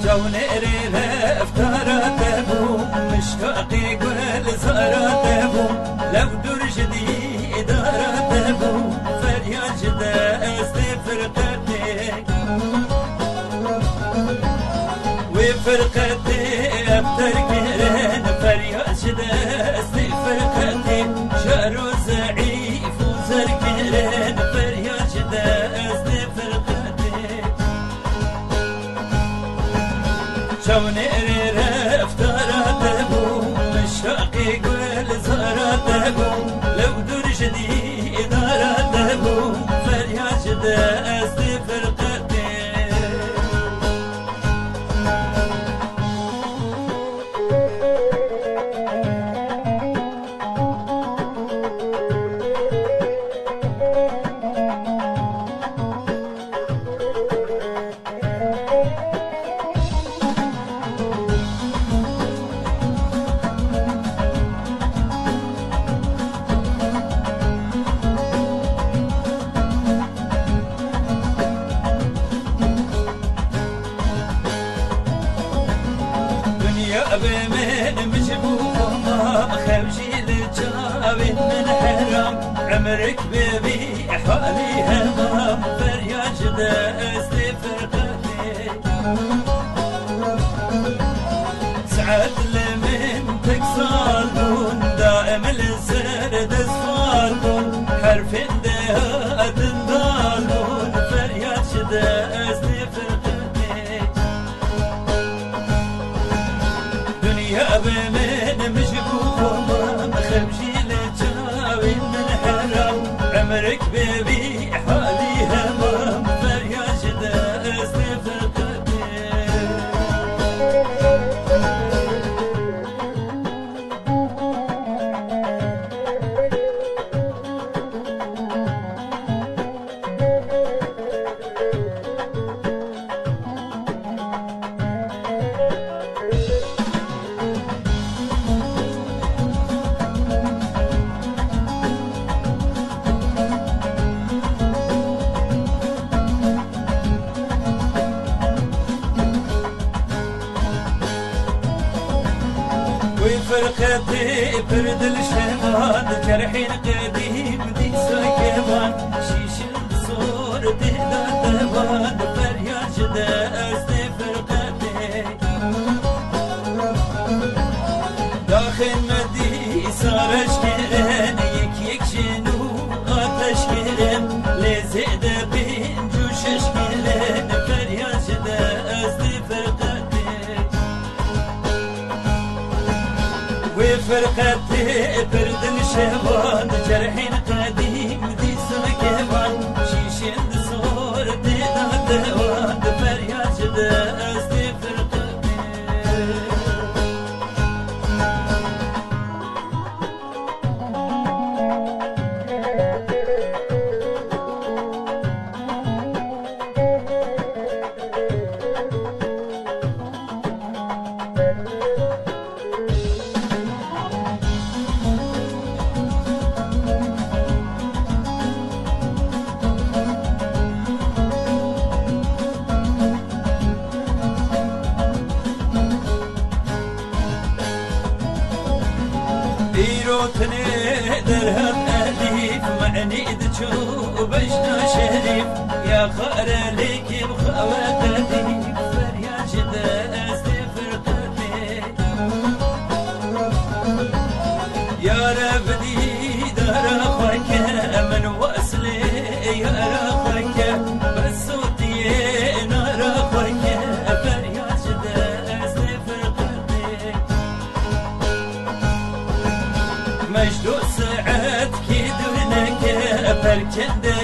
جونيري افترت ابو مشتاقي قول زارت ابو لو درجدي دارت ابو فريا جدا فرقتي وفرقتي بتركين فريا جدا فرقتي شعر زعيف وزركين فريا جدا فرقتي جونيري افترت ابو مشتاقي قول زارت ابو لو درجدي دارت ابو فريا جدا فرقتي بمن مجبوه ما خبجي لجاوي من حرام عمرك ببي حالي همام فريا جدا فرقتي سعد لمن تكسالون دائم الزرد اسفالون حرف دهات الدالون فريا جدا بمن مجبوه ما خمجي لجاوي من حرام عمرك ببي حالي همام فريا جدا فرقتي وفرقتي برد الشمال جرحين قديم دي سكبان شيش الصور تهدى تبان فريا جدا فرقتي داخل مدي صار اشكرن يك شنو اتشكرن لزيد بين جوش اشكرن فريا جدا فرقتي وفرقتي برد الشبان جرحين قديم دي سكبان شيشين صور تهدى تبان فريا جدا فرقتي إيروتني درهم أليف معني دجو بجنا شريف يا خار ليك بخواتي فريا جدا فرقتي يا رب دي دار أخوك من وصلي يا رخك بس صوتي نار أخوك فريا جدا فرقتي مجدو سعد كيدونك فركنده